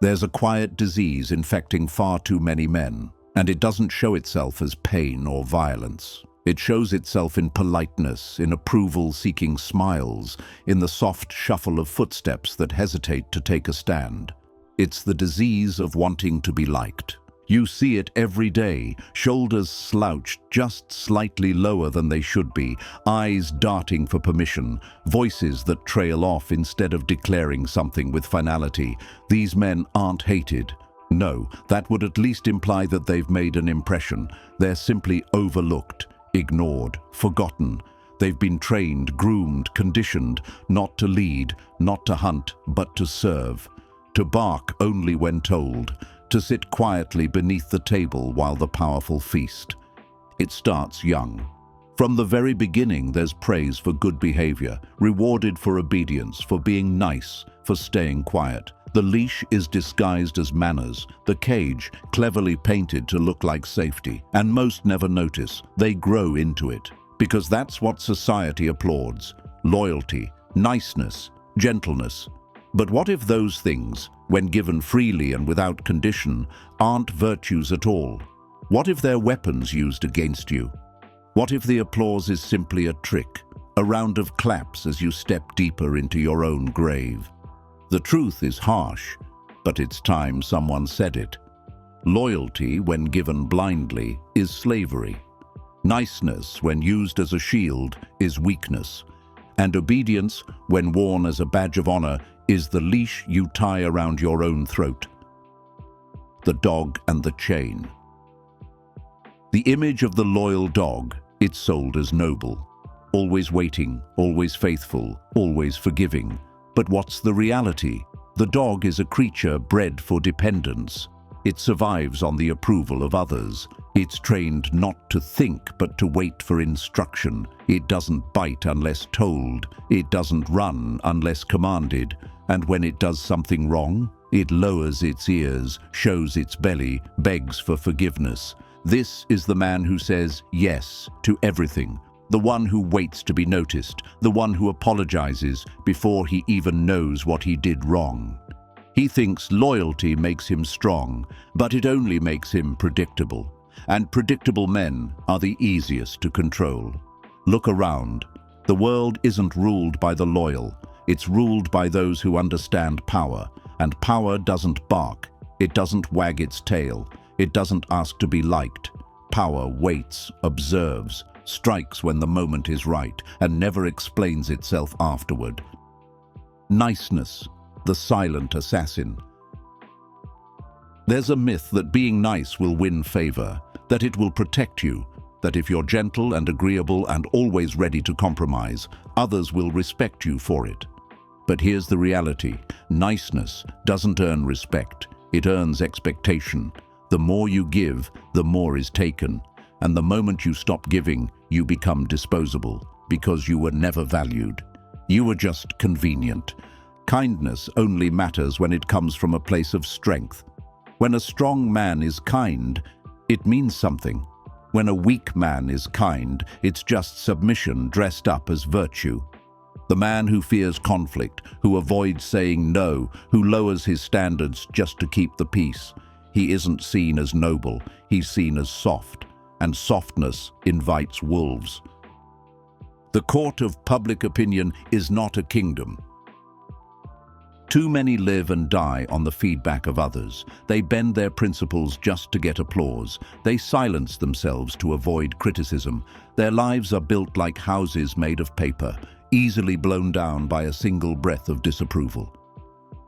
There's a quiet disease infecting far too many men, and it doesn't show itself as pain or violence. It shows itself in politeness, in approval-seeking smiles, in the soft shuffle of footsteps that hesitate to take a stand. It's the disease of wanting to be liked. You see it every day, shoulders slouched just slightly lower than they should be, eyes darting for permission, voices that trail off instead of declaring something with finality. These men aren't hated. No, that would at least imply that they've made an impression. They're simply overlooked, ignored, forgotten. They've been trained, groomed, conditioned, not to lead, not to hunt, but to serve. To bark only when told. To sit quietly beneath the table while the powerful feast. It starts young. From the very beginning, there's praise for good behavior, rewarded for obedience, for being nice, for staying quiet. The leash is disguised as manners, the cage cleverly painted to look like safety, and most never notice. They grow into it, because that's what society applauds: loyalty, niceness, gentleness. But what if those things, when given freely and without condition, aren't virtues at all? What if they're weapons used against you? What if the applause is simply a trick, a round of claps as you step deeper into your own grave? The truth is harsh, but it's time someone said it. Loyalty, when given blindly, is slavery. Niceness, when used as a shield, is weakness. And obedience, when worn as a badge of honor, is the leash you tie around your own throat. The dog and the chain. The image of the loyal dog, it's sold as noble. Always waiting, always faithful, always forgiving. But what's the reality? The dog is a creature bred for dependence. It survives on the approval of others. It's trained not to think, but to wait for instruction. It doesn't bite unless told. It doesn't run unless commanded. And when it does something wrong, it lowers its ears, shows its belly, begs for forgiveness. This is the man who says yes to everything. The one who waits to be noticed, the one who apologizes before he even knows what he did wrong. He thinks loyalty makes him strong, but it only makes him predictable. And predictable men are the easiest to control. Look around. The world isn't ruled by the loyal. It's ruled by those who understand power. And power doesn't bark. It doesn't wag its tail. It doesn't ask to be liked. Power waits, observes, strikes when the moment is right, and never explains itself afterward. Niceness, the silent assassin. There's a myth that being nice will win favor, that it will protect you, that if you're gentle and agreeable and always ready to compromise, others will respect you for it. But here's the reality. Niceness doesn't earn respect. It earns expectation. The more you give, the more is taken. And the moment you stop giving, you become disposable, because you were never valued. You were just convenient. Kindness only matters when it comes from a place of strength. When a strong man is kind, it means something. When a weak man is kind, it's just submission dressed up as virtue. The man who fears conflict, who avoids saying no, who lowers his standards just to keep the peace, he isn't seen as noble, he's seen as soft. And softness invites wolves. The court of public opinion is not a kingdom. Too many live and die on the feedback of others. They bend their principles just to get applause. They silence themselves to avoid criticism. Their lives are built like houses made of paper, easily blown down by a single breath of disapproval.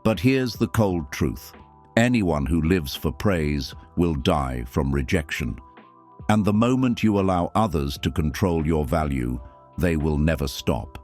But here's the cold truth. Anyone who lives for praise will die from rejection. And the moment you allow others to control your value, they will never stop.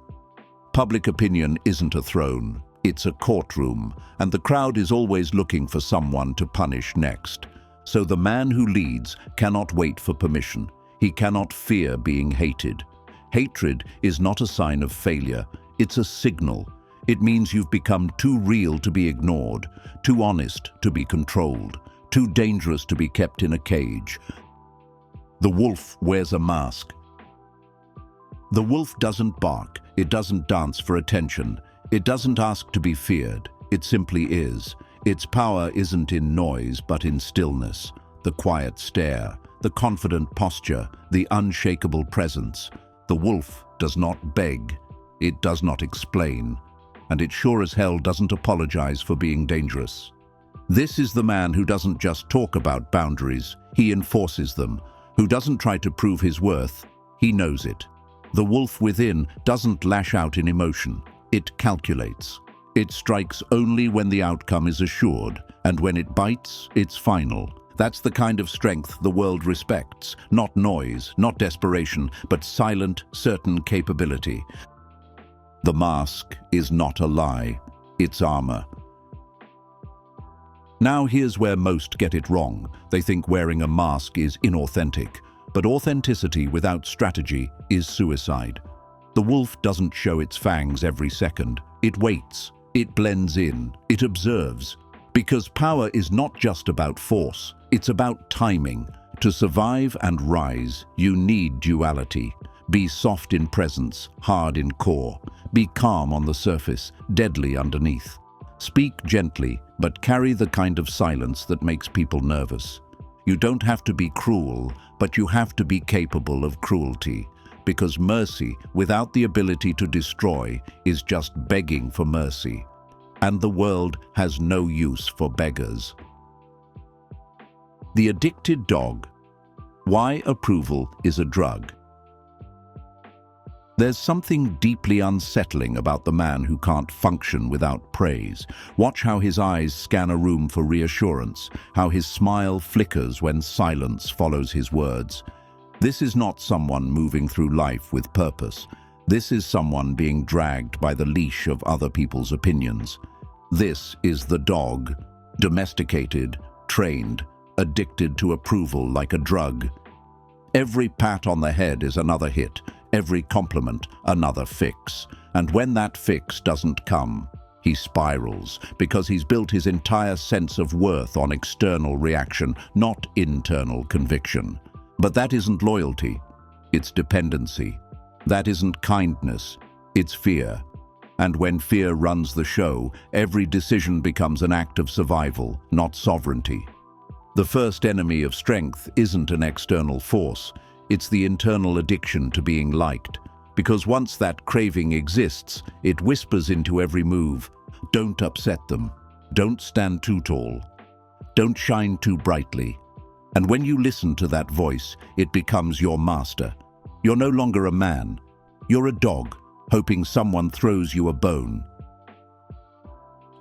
Public opinion isn't a throne, it's a courtroom, and the crowd is always looking for someone to punish next. So the man who leads cannot wait for permission. He cannot fear being hated. Hatred is not a sign of failure, it's a signal. It means you've become too real to be ignored, too honest to be controlled, too dangerous to be kept in a cage. The wolf wears a mask. The wolf doesn't bark, it doesn't dance for attention, it doesn't ask to be feared, it simply is. Its power isn't in noise, but in stillness, the quiet stare, the confident posture, the unshakable presence. The wolf does not beg, it does not explain, and it sure as hell doesn't apologize for being dangerous. This is the man who doesn't just talk about boundaries, he enforces them, who doesn't try to prove his worth, he knows it. The wolf within doesn't lash out in emotion, it calculates. It strikes only when the outcome is assured, and when it bites, it's final. That's the kind of strength the world respects, not noise, not desperation, but silent, certain capability. The mask is not a lie, it's armor. Now here's where most get it wrong. They think wearing a mask is inauthentic, but authenticity without strategy is suicide. The wolf doesn't show its fangs every second. It waits, it blends in, it observes. Because power is not just about force, it's about timing. To survive and rise, you need duality. Be soft in presence, hard in core. Be calm on the surface, deadly underneath. Speak gently, but carry the kind of silence that makes people nervous. You don't have to be cruel, but you have to be capable of cruelty. Because mercy, without the ability to destroy, is just begging for mercy. And the world has no use for beggars. The addicted dog. Why approval is a drug. There's something deeply unsettling about the man who can't function without praise. Watch how his eyes scan a room for reassurance, how his smile flickers when silence follows his words. This is not someone moving through life with purpose. This is someone being dragged by the leash of other people's opinions. This is the dog, domesticated, trained, addicted to approval like a drug. Every pat on the head is another hit. Every compliment, another fix. And when that fix doesn't come, he spirals, because he's built his entire sense of worth on external reaction, not internal conviction. But that isn't loyalty, it's dependency. That isn't kindness, it's fear. And when fear runs the show, every decision becomes an act of survival, not sovereignty. The first enemy of strength isn't an external force, it's the internal addiction to being liked. Because once that craving exists, it whispers into every move. Don't upset them. Don't stand too tall. Don't shine too brightly. And when you listen to that voice, it becomes your master. You're no longer a man. You're a dog, hoping someone throws you a bone.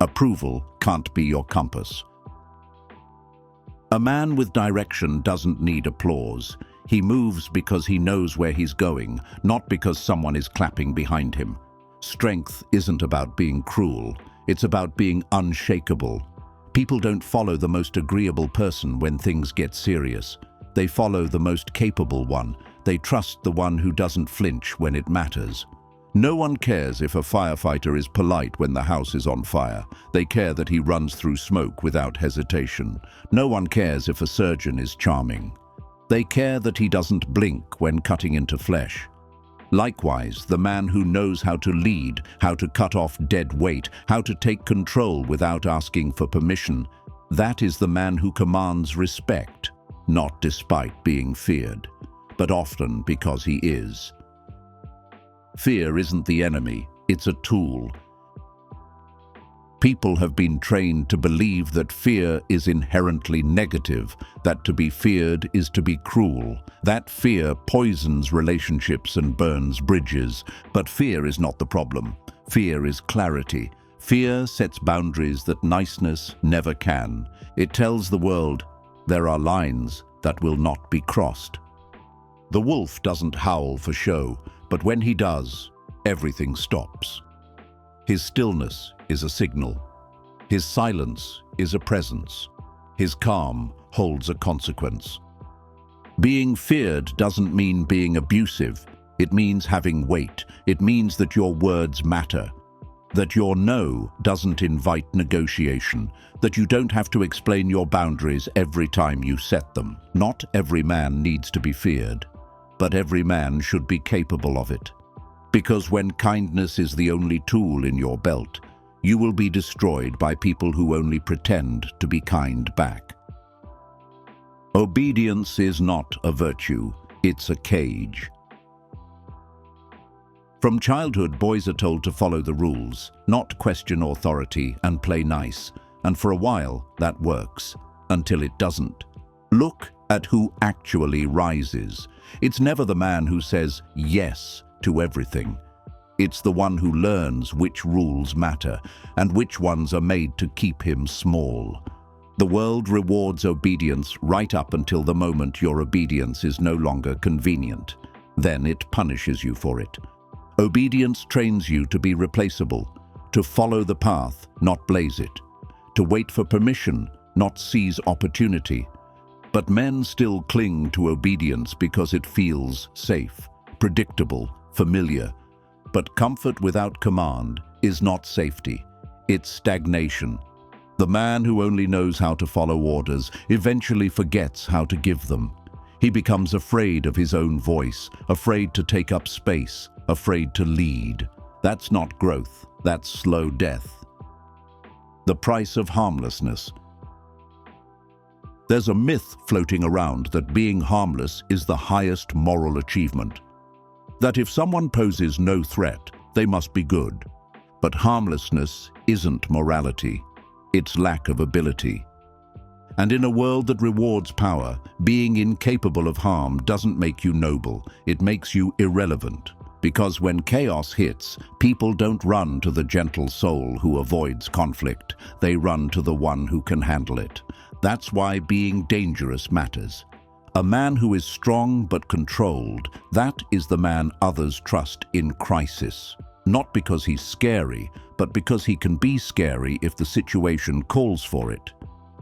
Approval can't be your compass. A man with direction doesn't need applause. He moves because he knows where he's going, not because someone is clapping behind him. Strength isn't about being cruel, it's about being unshakable. People don't follow the most agreeable person when things get serious. They follow the most capable one. They trust the one who doesn't flinch when it matters. No one cares if a firefighter is polite when the house is on fire. They care that he runs through smoke without hesitation. No one cares if a surgeon is charming. They care that he doesn't blink when cutting into flesh. Likewise, the man who knows how to lead, how to cut off dead weight, how to take control without asking for permission, that is the man who commands respect, not despite being feared, but often because he is. Fear isn't the enemy, it's a tool. People have been trained to believe that fear is inherently negative, that to be feared is to be cruel. That fear poisons relationships and burns bridges. But fear is not the problem. Fear is clarity. Fear sets boundaries that niceness never can. It tells the world, there are lines that will not be crossed. The wolf doesn't howl for show, but when he does, everything stops. His stillness is a signal. His silence is a presence. His calm holds a consequence. Being feared doesn't mean being abusive. It means having weight. It means that your words matter. That your no doesn't invite negotiation. That you don't have to explain your boundaries every time you set them. Not every man needs to be feared, but every man should be capable of it. Because when kindness is the only tool in your belt, You will be destroyed by people who only pretend to be kind back. Obedience is not a virtue, it's a cage. From childhood, boys are told to follow the rules, not question authority and play nice. And for a while, that works, until it doesn't. Look at who actually rises. It's never the man who says yes to everything. It's the one who learns which rules matter and which ones are made to keep him small. The world rewards obedience right up until the moment your obedience is no longer convenient. Then it punishes you for it. Obedience trains you to be replaceable, to follow the path, not blaze it, to wait for permission, not seize opportunity. But men still cling to obedience because it feels safe, predictable, familiar. But comfort without command is not safety, it's stagnation. The man who only knows how to follow orders eventually forgets how to give them. He becomes afraid of his own voice, afraid to take up space, afraid to lead. That's not growth, that's slow death. The price of harmlessness. There's a myth floating around that being harmless is the highest moral achievement. That if someone poses no threat, they must be good. But harmlessness isn't morality, it's lack of ability. And in a world that rewards power, being incapable of harm doesn't make you noble, it makes you irrelevant. Because when chaos hits, people don't run to the gentle soul who avoids conflict, they run to the one who can handle it. That's why being dangerous matters. A man who is strong but controlled, that is the man others trust in crisis. Not because he's scary, but because he can be scary if the situation calls for it.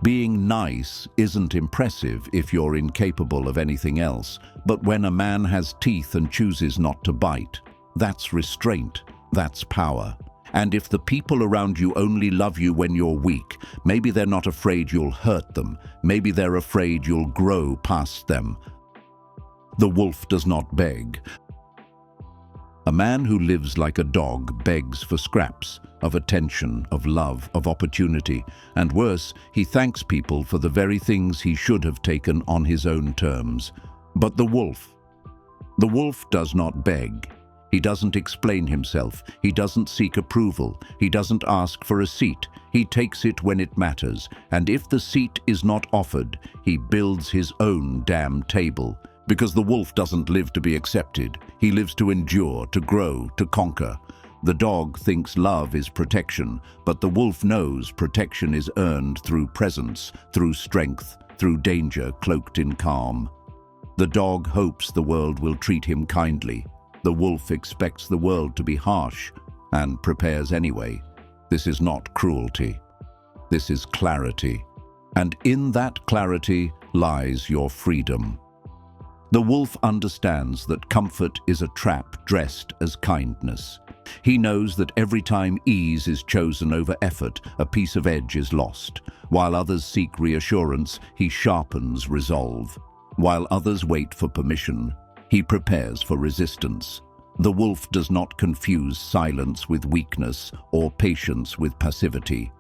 Being nice isn't impressive if you're incapable of anything else, but when a man has teeth and chooses not to bite, that's restraint, that's power. And if the people around you only love you when you're weak, maybe they're not afraid you'll hurt them, maybe they're afraid you'll grow past them. The wolf does not beg. A man who lives like a dog begs for scraps, of attention, of love, of opportunity, and worse, he thanks people for the very things he should have taken on his own terms. But the wolf does not beg. He doesn't explain himself, he doesn't seek approval, he doesn't ask for a seat, he takes it when it matters, and if the seat is not offered, he builds his own damn table. Because the wolf doesn't live to be accepted, he lives to endure, to grow, to conquer. The dog thinks love is protection, but the wolf knows protection is earned through presence, through strength, through danger cloaked in calm. The dog hopes the world will treat him kindly. The wolf expects the world to be harsh and prepares anyway. This is not cruelty. This is clarity. And in that clarity lies your freedom. The wolf understands that comfort is a trap dressed as kindness. He knows that every time ease is chosen over effort, a piece of edge is lost. While others seek reassurance, he sharpens resolve. While others wait for permission, he prepares for resistance. The wolf does not confuse silence with weakness or patience with passivity.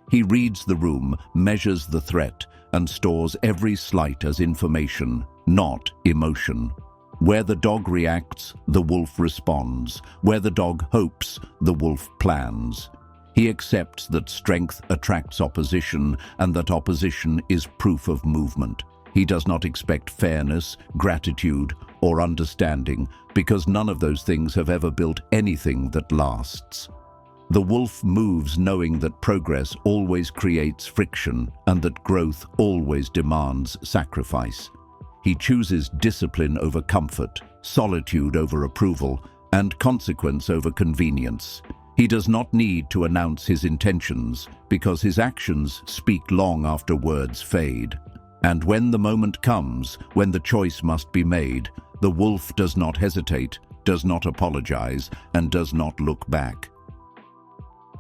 He reads the room, measures the threat, and stores every slight as information, not emotion. Where the dog reacts, the wolf responds. Where the dog hopes, the wolf plans. He accepts that strength attracts opposition and that opposition is proof of movement. He does not expect fairness, gratitude, or understanding because none of those things have ever built anything that lasts. The wolf moves knowing that progress always creates friction and that growth always demands sacrifice. He chooses discipline over comfort, solitude over approval, and consequence over convenience. He does not need to announce his intentions because his actions speak long after words fade. And when the moment comes, when the choice must be made, the wolf does not hesitate, does not apologize, and does not look back.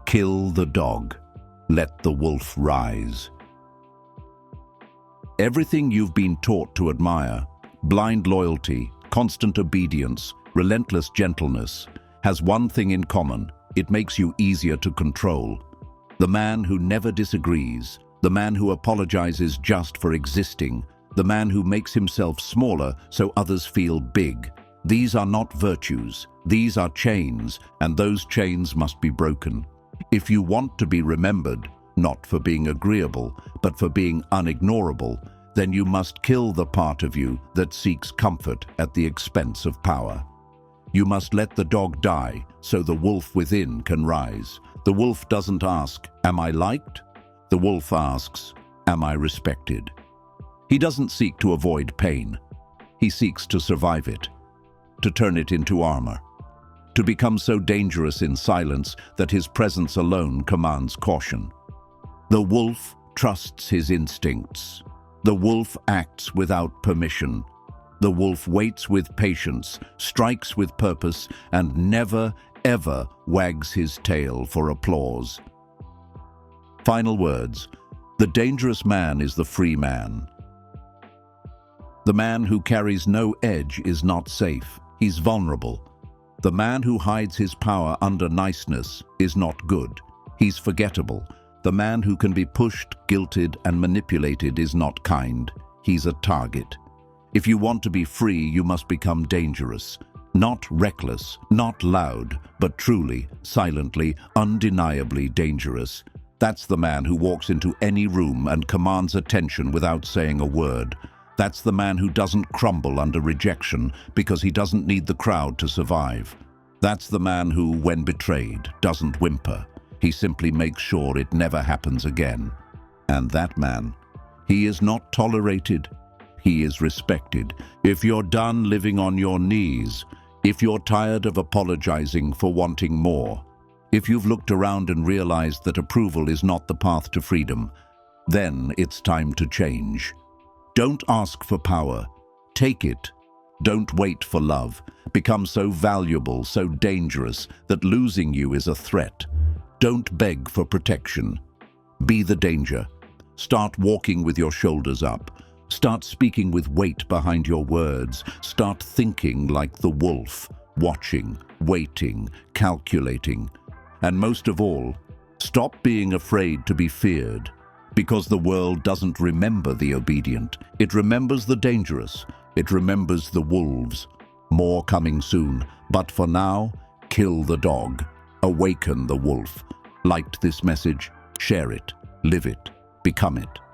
Kill the dog. Let the wolf rise. Everything you've been taught to admire, blind loyalty, constant obedience, relentless gentleness, has one thing in common: it makes you easier to control. The man who never disagrees, the man who apologizes just for existing, the man who makes himself smaller so others feel big. These are not virtues, these are chains, and those chains must be broken. If you want to be remembered, not for being agreeable, but for being unignorable, then you must kill the part of you that seeks comfort at the expense of power. You must let the dog die so the wolf within can rise. The wolf doesn't ask, "Am I liked?" The wolf asks, "Am I respected?" He doesn't seek to avoid pain. He seeks to survive it, to turn it into armor, to become so dangerous in silence that his presence alone commands caution. The wolf trusts his instincts. The wolf acts without permission. The wolf waits with patience, strikes with purpose, and never, ever wags his tail for applause. Final words. The dangerous man is the free man. The man who carries no edge is not safe. He's vulnerable. The man who hides his power under niceness is not good. He's forgettable. The man who can be pushed, guilted, and manipulated is not kind. He's a target. If you want to be free, you must become dangerous. Not reckless, not loud, but truly, silently, undeniably dangerous. That's the man who walks into any room and commands attention without saying a word. That's the man who doesn't crumble under rejection because he doesn't need the crowd to survive. That's the man who, when betrayed, doesn't whimper. He simply makes sure it never happens again. And that man, he is not tolerated, he is respected. If you're done living on your knees, if you're tired of apologizing for wanting more, if you've looked around and realized that approval is not the path to freedom, then it's time to change. Don't ask for power, take it. Don't wait for love. Become so valuable, so dangerous, that losing you is a threat. Don't beg for protection. Be the danger. Start walking with your shoulders up. Start speaking with weight behind your words. Start thinking like the wolf, watching, waiting, calculating. And most of all, stop being afraid to be feared, because the world doesn't remember the obedient. It remembers the dangerous. It remembers the wolves. More coming soon. But for now, kill the dog. Awaken the wolf. Liked this message? Share it, live it, become it.